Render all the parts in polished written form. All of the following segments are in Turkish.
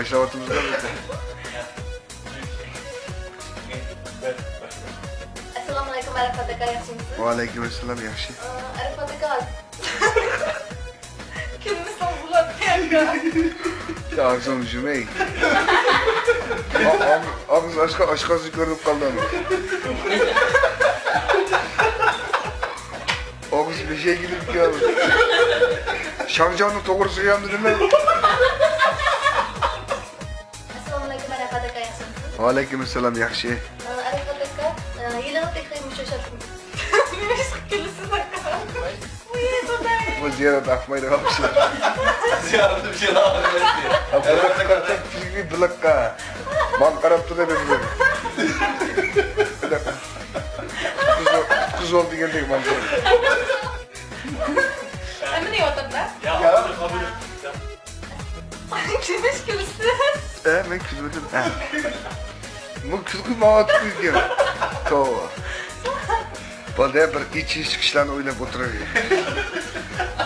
başlamatımız da mıydı? Assalamualaikum warahmatullahi wabarakatuh. Aleykümselam yaxshi. Arifat kimmisan bulat kanka? Ağzım jümey. Ağız aşkası görüp kaldım. Ağız bir şey gidip geldi. Şangcan'ın doğrusu yandı değil mi? Assalamualaikum warahmatullahi wabarakatuh. Aleykümselam yaxshi. Arifat yılın tekrar müşaşatım. Kimmisan kanka? Bu yeter. Bu ziyaret akmayla kalmışlar. Ziyaretli bir şey daha vermez diye. Bırakta kartak filmi bırakka. Ben karaptı da benim. Bir dakika. Kız oldu geldik ben. Ama ne yaptın lan? Ya. Kabul et. Kimmiş kimsin? Ben küldüm. Bu küldüm ama küldüm. Doğru. Bana bir içi çıkışlarını oynayıp oturuyor.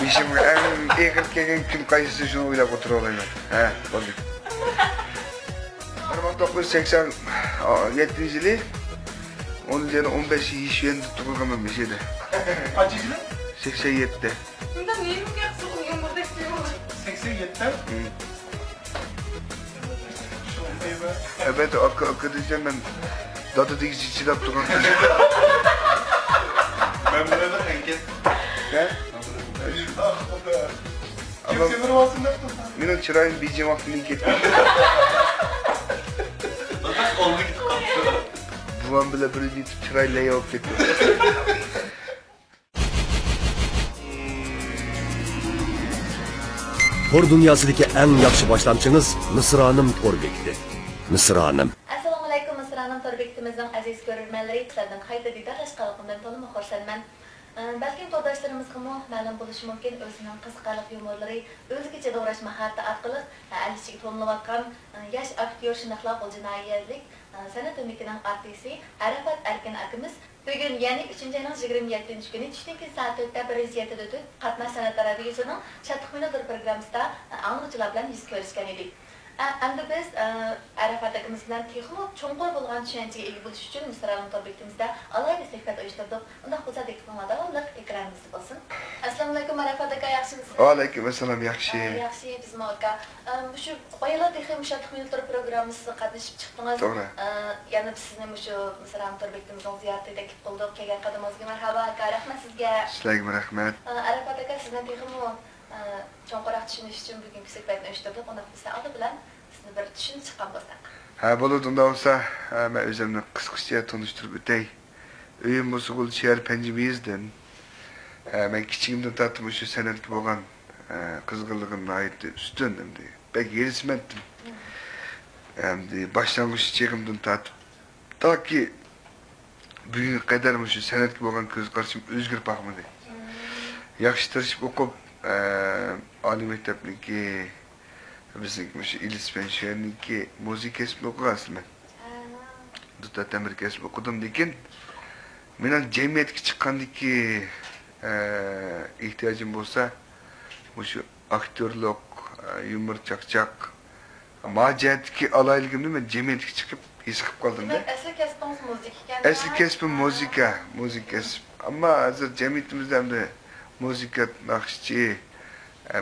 Bizim en ekir kegen gün kayısı şunu oynayıp oturuyorlar. He, bakın. 1987 yılı, onun yerine 15 iş yerinde tutuklanmam bir şeydi. Kaç yaşında? 87'de. Bundan niye mi yapsın yumurta bekliyorum? 87'den. Evet, akı diyeceğim ben. Dadı dikici içi de tutuklanmam. Ben burada enket. Ne? Kimse bir vasında tutun. Benim çırağın bicim aklını ketmiş. Zaten oldu gitti kaptı. Buvam bile böyle bir çırayla yapıp gitti. Tor dunyosidagi eng yaxshi boshlamchimiz Misronim Torbekdi. Misronim. Assalomu alaykum Misronim Torbekimizning aziz ko'rurmanlari, sizlardan qayta diydorlashganligimdan to'liq xursandman. Balkim to'rdoshlarimizga ma'lum bo'lishi mumkin, o'zining qiziqarli yumorlari, o'zigacha davrash mahorati orqali alishiga to'linayotgan yosh aktyor shundoqla jinoyatlik san'at umrining artisti Arafat Erkin akamiz bugun ya'ni 3-oyning 27 kuni tushlik soat 4da 107 o'tib qatnash san'at radiosuning Shatliq Minodir programmasida anglovchilar bilan yuz ko'rishgan edik. Endi biz Arafat akamiz bilan texnik cho'nqur bo'lgan tushunchaga ega bo'lish uchun Misronim Torbekimizda alayda suhbat uyushtirdik. Unda xudo diqqatingizda davomliq ekranimizda bo'lsin. Assalomu alaykum Arafat aka, yaxshimisiz? Aleykümselam yaxshi. Yaxshi, bizim aka. Shu qo'ylar texnik Shatliq Minodir programmasida qatnashib chiqdingiz. To'g'ri. Yana biz sizni shu Misronim Torbekimizning ziyoratiga taklif qildik. Kelgan qadamingizga marhaba aka, rahmat sizga. Sizlarga rahmat. Arafat aka, sizdan texnik cho'nqoq tushunish uchun bugungi suhbatni uyushtirdik. Unda biz oldi bilan sizni bir tushunib chiqqan bo'lsak. Ha, bo'ladi unda bo'lsa, men o'zimni qisqacha tanishtirib o'tay. Uyim Musul shahar Panjimizdan. Men kichigimdan tortib shu san'atga bo'lgan qiziqarligimni aytdi, ustun endi. Bek yerismandim. Endi boshlang'ich chegimdan tortib toki bugunga qadar shu san'atga bo'lgan ko'z qarashim o'zgarib boqmadi. Yaxshi tirishib o'qib, oliy maktabniki bizniki shu İlispen şehriniki müzik kesimi okugasın. Dutat Emir kesimi okudum lekin mening jamiyatga chiqqandiki ihtiyojim bo'lsa, shu aktyorlik, yumor chaqchaq, majatki alayligimni men jamiyatga chiqib his qilib qoldim-da. Asli kasbingiz muzik ekan. Asli kasbim müzik kasb. Ammo hozir jamiyatimizda hamda muzika naqshchi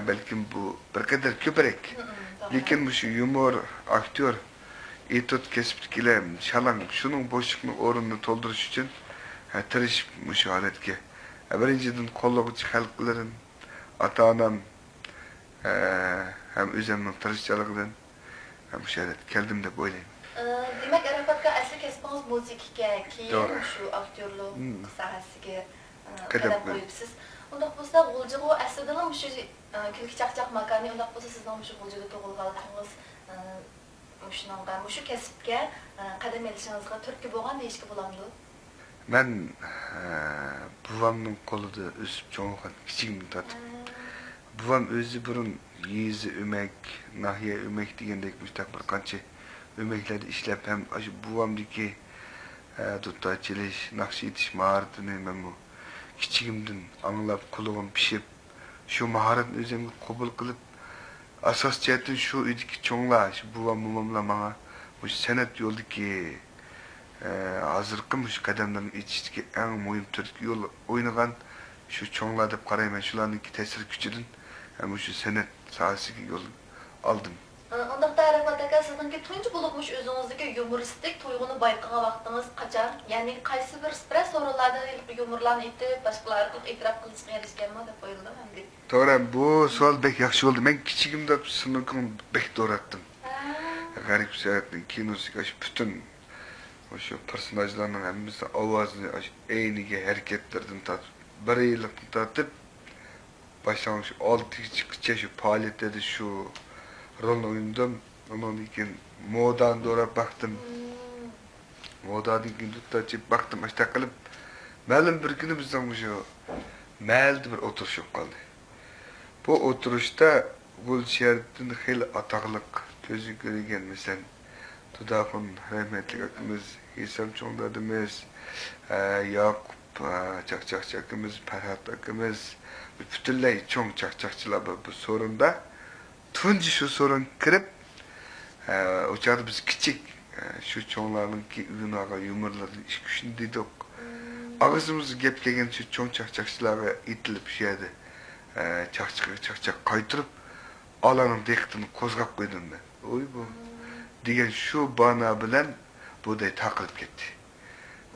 balkim bu bir qadar ko'proq. Lekin shu yumor, aktyor, etot kasbdagilar shalang shuning bo'shliqni o'rnini to'ldirish uchun tirishib shu holatga. Birinchidan qo'llovchi xalqlarim, ota-onam ham o'zimning tirishchiligidan ham shu holatga keldim deb o'ylayman. Demak, Arafatga asli kasbingiz muzika, keyin shu aktyorlik sohasiga qadam qo'yibsiz. Undaq bo'lsa, G'uljigu aslida ham shu kulki chaqchaq makani, undaq bo'lsa sizning shu G'uljiga tug'ilganligingiz shunga, shu kasbga qadam ilishingizga turtki bo'lgan deyishga bo'lamdi. Men buvamning qo'lida o'sib cho'ngan kichigimdan tortib. Buvam o'zi burun yezi o'mak, nahiya o'mak degandek mustaq bir qancha o'maklarda ishlab ham shu buvamniki dutochilish, naqsh etish mahoratini men bu kichigimdan anglab, qulog'im pishib, shu mahoratni o'zimga qabul qilib, asas jihatdan shu uydagi cho'nglar, shu buvam momamlar manga bu san'at yo'lidagi hozirgi shu qadamlarni ichidagi eng muhim turdagi yo'l o'ynagan shu cho'nglar deb qarayman. Shularning ta'sir kuchidan ham shu san'at sohasiga yo'l oldim. Ondaqda Arafat aka, sizningki tunji bo'libmuş o'zingizdagi yumoristik tuyg'uni bayqagan vaqtingiz qachon? Ya'ni qaysi bir stress o'rinlarda yumorlarni aytib, boshqalarga e'tirof qilishga erishganmi deb o'yladim endi. To'g'ri, bu savol bek yaxshi bo'ldi. Men kichigimda sinfim bek to'ratdim. G'arib sayatning kinosiga butun o'sha personajlarning hammasi ovozini ayniga harakatlardan tortib, bir yillikdan tortib boshlang'ich 6-gacha shu faoliyatda shu rolni o'ynadim. Ondan keyin modani do'rab baktım. Modadan keyin tutachib baktım, ashta qilib ma'lum bir kuni bizning shu ma'lda bir o'tirish bo'lib qoldi. Bu o'tirishda Gulsherdan xeyli atoqliq ko'zi ko'rgan misal Tudaxun rahmetli akamiz, Esam cho'ngdadimiz, Yoqub chaqchaqchi akamiz, Farhat akamiz, butunlay cho'ng chaqchaqchilar bu sorunda tunji shu so'rin kirib, o'chadi biz kichik shu cho'nglarninki uyunaga yumorlarni ish kuchini dedik. Og'zimizga gap kelgan shu cho'ng chaqchaqchilarga itilib shu yerda chaqchaq qaytirib, alaning diqqatini qo'zg'ab qo'ydim men. Oy bu degan shu bana bilan buday taqilib ketdi.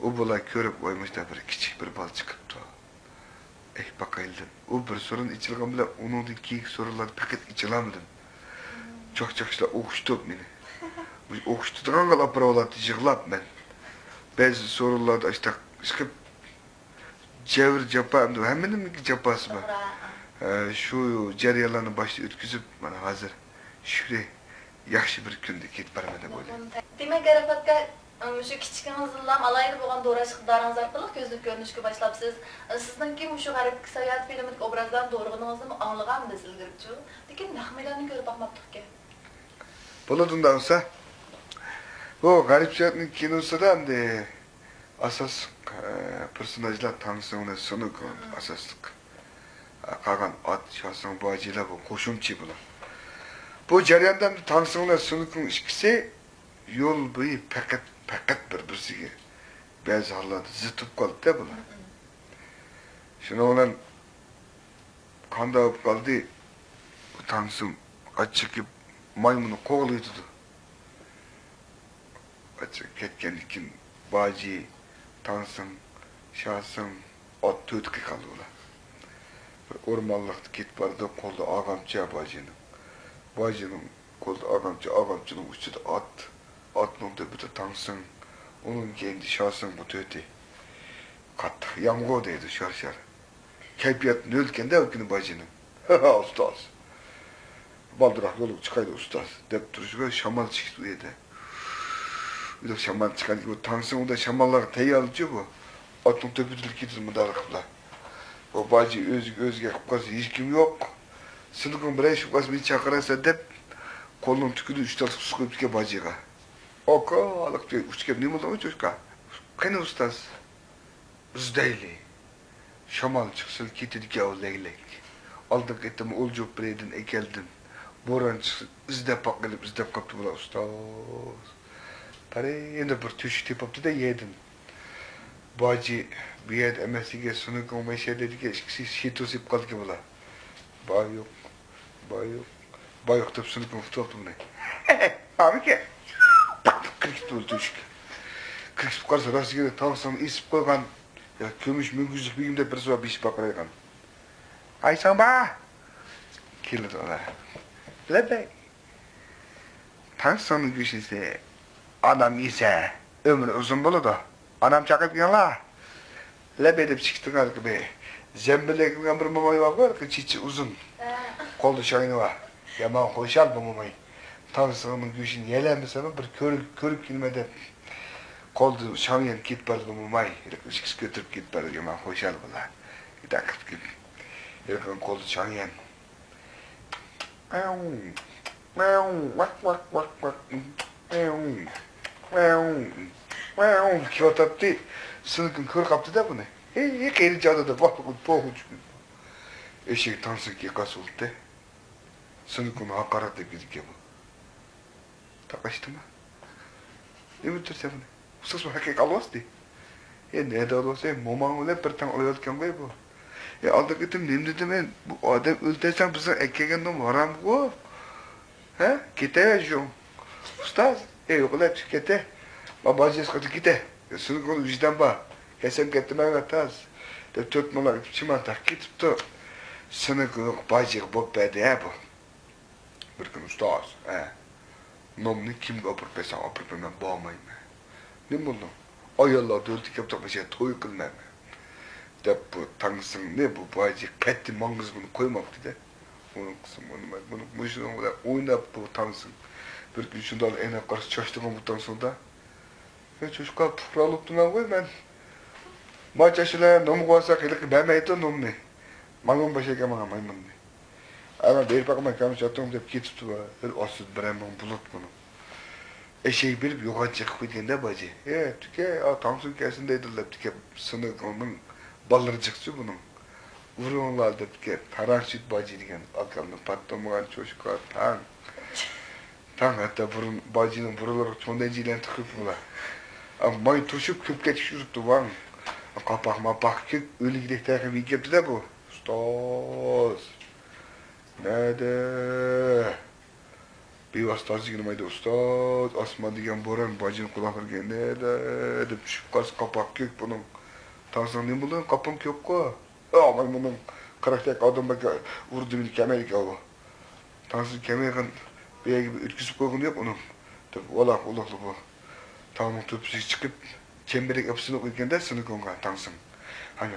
U bola ko'rib qo'ymishda bir kichik bir bola chiqibdi. Bakayıldım. O bir sorun içilgan bilen onun iki sorular paket içilemedim. Çok okuştu beni. Okuştuğun kadar paralar tijıklap ben. Bazı sorularda işte çıkıp çevir yapam. Hemen yapası var. Şu ceriyalarını başta ötküzüp bana hazır. Şuraya yaxshi bir kunda ketib bormadim o'ylayman. Demak, Arafatga shu kichkinamizdan alayli bo'lgan do'rash iqtidoringiz orqali ko'zlik ko'rinishga boshlabsiz. Sizningki shu g'arib sayohat filmidagi obrazdan to'g'rig'inizni anglaganmiz ilgarichu. Lekin nahmalarni ko'rib boqmabdik. Bo'ladi olsa, bu g'arib sayohatning kinosida ham asas personajlar tanısını sunukun asaslık. Qagan at şahsın bacıyla bu qo'shimchi bular. Bu jarayonda tanısını sunukun ikisi yol bo'yi faqat bir-birsiga ba'zi hollarda zid bo'lib qoldi-da bular. Shuning bilan qanday bo'lib qoldi? Bu tanısım achchigib maymuni qo'g'laydi. Achchig ketgandan keyin baji tanısım, şahsım ot to'tqi qoldi ular. O'rmonliqda ketib bordi, qo'lda og'amcha bajinin qo'lda og'amchining uchida otning tepida tanısın, onun kendi şahsın bu to'ti. Qattiq yomg'ir deydi shar. Kayfiyatni o'lganda o'kini bajinin. Ustoz. Baldiroq yo'lga chiqaydi ustoz deb turishga shamol chiqdi u yerda. Bir shamol chiqadi, bu tanısın unda shamollar tayyorchi bu. Otning tepida ketdi mudar qilib. O bacı özge kız hiç kim yok. Sınıfın bir şu kız beni çağırırsa dep kolunun tükürü üç tarafı sıkıp ki bacıga. Oka alık diyor. Uçkep ne oldu mu çocuk'a? Kene ustaz? Biz değil. Şamal çıksın kitledik ya o leylek. Aldık ettim olcuk bireydin ekeldin. Boran çıksın izdep pakılıp izdep kaptı bula ustaz. Pare yine bir tüş tepaptı da yedin. Bacı bir yer emesiga sunuk olmayışa dedik ya, şit osip kaldı ki bula. Bay yok tep sunuk muftu oldu bunu. Abi ki, kırık oldu düşük. Kırık karşı rastgele tavsam isip koygan, ya kömüş müngüzlük bir günde bir sıva bir iş bakaraygan. Aysan ba! Kirli dolar. Lebe. Tavsanın güçlüse, adam ise ömrü uzun bulu da. Anam çakıp yanla. Lebe edip çıktığın gibi. Zembilekten bir mamayı var ki çiçi uzun. Kolda şayını var. Yaman hoşal bu mamayı. Tanrısının güçünü yelenmesem bir körük kilmeden kolda şayın git bardı bu mamayı. Işıksı götürüp git bardı yaman hoşal bunlar. Bir dakika gibi. Yakın kolda şayın. Kivataptı. Sınıkın kır kaptı da bunu. İlk eri cadıda bakın, boğun çünkü. Eşek tansın ki kas oldu. Seni konu hakaret edip gidip bu. Taklaştı mı? Ne müdür sen bunu? Usas mı hakik alvas di? Ne de alvas ya? Momağın öyle bir tane oluyorken koy bu. Aldı gittim neyim dedim ben. Bu adam öldürsen bize ekegen varam bu. He? Gite ya şu. Ustaz. Yok ulan çık gite. Babacı sıkıntı gite. Seni konu vicdan ba. Kesem getirmeye gataz. De tutmalar çiman takip tuttu. Seni konu bacık bu bede bu. Bir gün ustaz. Nomni kim apırpesa apırpemem bağmayım. Ne buldum? Ay Allah dörtük yapacak bir şey toy kılmam. De bu tanısın ne bu bacık petti mangız bunu koymak dedi. Onun kısım bunu muşun kadar oynap bu tanısın. Bir gün şunda en karşı çalıştığım bu tanısında. Ya çocuklar pıralıp durmam koy ben. Maç aşılar nomu koysak ilik ben meyto nomni. Maymun başa kemana maymun ne. Ama bir bakıma kalmış attım deyip gitip var. Bir asıl bremon bulut bunu. Eşeği bilip yoğa çıkıp gittiğinde bacı. Tüke Tansun kesindeydi de tüke sınık onun balları çıksı bunun. Vurunlar da tüke taran süt bacı diyen akalını patlamayan çocuklar tan hatta burun bacının buraları çondenciyle tıkıp bula. Ama may tuşup küp geçişirdi var. Kapak mapak ki öyle gidekten bir gepti de bu. Stos. Nerede? Bir vasıtası girmeydi ustaz. Asma diyen boran bacının kulakları geldi. Nerede? Düşüp karşı kapak kök bunun. Tansan ne buldun? Kapım kök ko. Ama bunun karakter adam bak vurdu bir kemer ki o. Tansan kemerin bir gibi ütküsü koygun yok onun. Tabi olak olaklı bu. Tamam tüpsü çıkıp çemberek yapısını koyken de sınık onga Tansan. Hani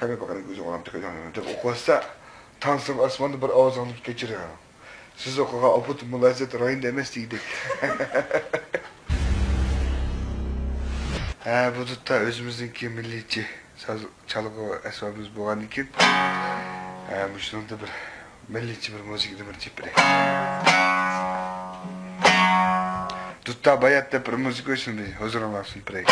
kemer bakanın gözü olan tıkacağım. Tabi okuasa Tansan asmanda bir ağız alıp geçiriyor. Siz okuğa aput mülazet rayın demestiydik. Bu tutta özümüzdeki milliyetçi çalgı esbabımız boğan iken müştunda bir milliyetçi bir müzik demir çipire. Tutta bayatta bir müzik olsun diye huzur anlarsın pire.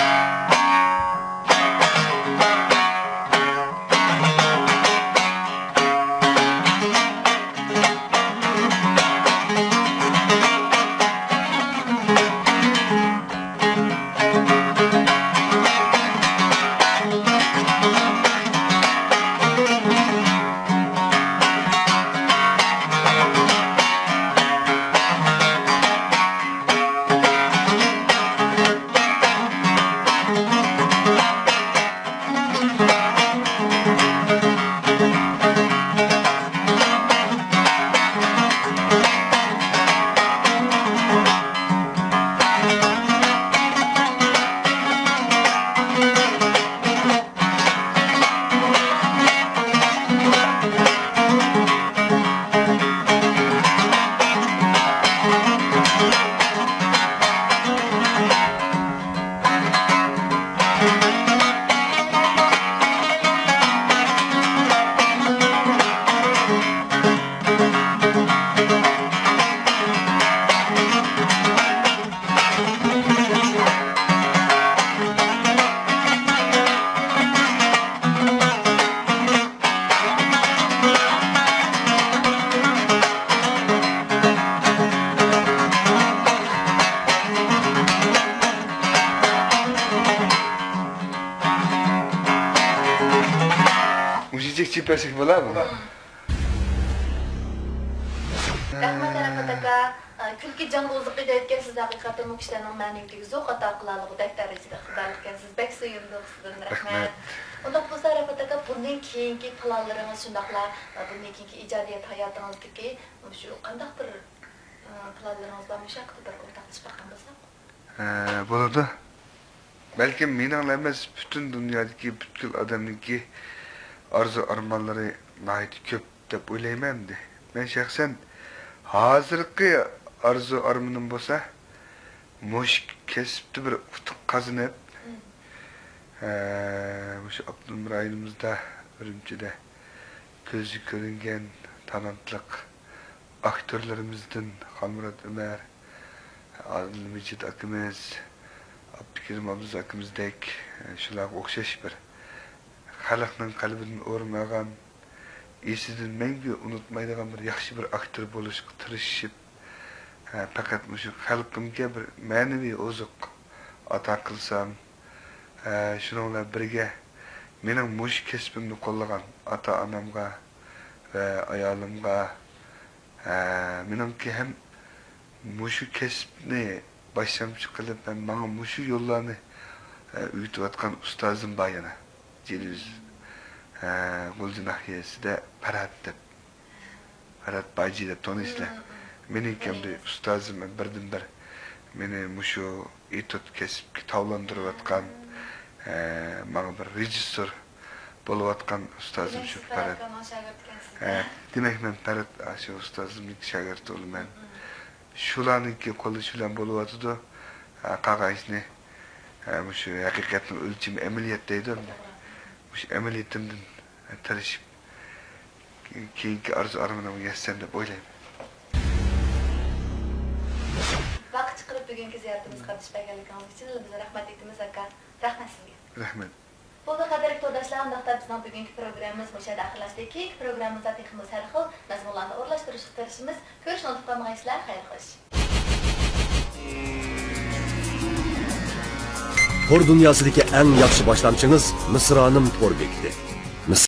Müzik çipesik var mı? Rahmat Arafataka, külki cangozluk edetken siz hakikaten bu kişilerin mənimligi zoq ata qılalığı dək dərəcədə xidarlıqən siz bək suyumluq sizin rahmat. Ondan bu Arafataka bundan keyinki planlarınız şundaqla bundan keyinki icadiyat hayatınızdaki şu qandaq bir planlarınız var mı haqqında bir ortaqlaşıb baxan bolsaq? Burada belki mening emas bütün dünyadaki bütün adamniki arzu armanları nahit köp deb o'ylayman de. Men shaxsan hozirgi arzu armanim bo'lsa mush kesibdi bir utuq qazinib o'sha Abdulmir ayimizda Urumchida ko'zi ko'ringan talantliq aktyorlarimizdan Xolmurod Umar, Adilmijid akamiz, Abdukerim Abduz akamizdek shularga o'xshash bir xalqning qalbidan o'rmagan esidan мәңгі unutmaydigan bir yaxshi bir aktör bo'lishga tirishib, faqat shu xalqimga bir ma'naviy oziq ata qilsam, shuningla bilan birga mening mush kasbimni qo'llagan ota-onamga va ayolimga, meningki ham mushu kasbni boshlamchi qilib, menga mushu yo'llarni uyutayotgan ustozim bor yana. Celiz Gulcu nahiyesinde Ferhat deb, Ferhat Bacı deb tanıysizlar. Mening kimdi ustozim birdan bir meni mushu etud kesibga tavlantirayotgan, menga bir rejissor bo'layotgan ustozim shu Ferhat. Demak men Ferhat shu ustozimning shogirdi bo'laman. Shularniki qo'li bilan bo'layotdi. Qog'ozni mushu haqiqatning o'lchami amaliyot deydi. Şu emeliyetimden tanışıp keyinki arzu armanamı yazsam deb o'ylayman. Vaqt chiqarib bugungi ziyoratimizga qatnashganligingiz uchun bizga rahmat aytamiz aka. Rahmat sizga. Rahmat. Bo'ldi qadrli turdashlar, undaqda bizning bugungi programmamiz o'sha daxllashdik. Programmamizda texnimiz har xil mazmunlarni o'rlashtirishga tirishimiz. Ko'rishni unutib qolmaysizlar. Xayr xo'sh. Tor dünyasındaki en yaxshi boshlamchimiz Misronim Torbekdi.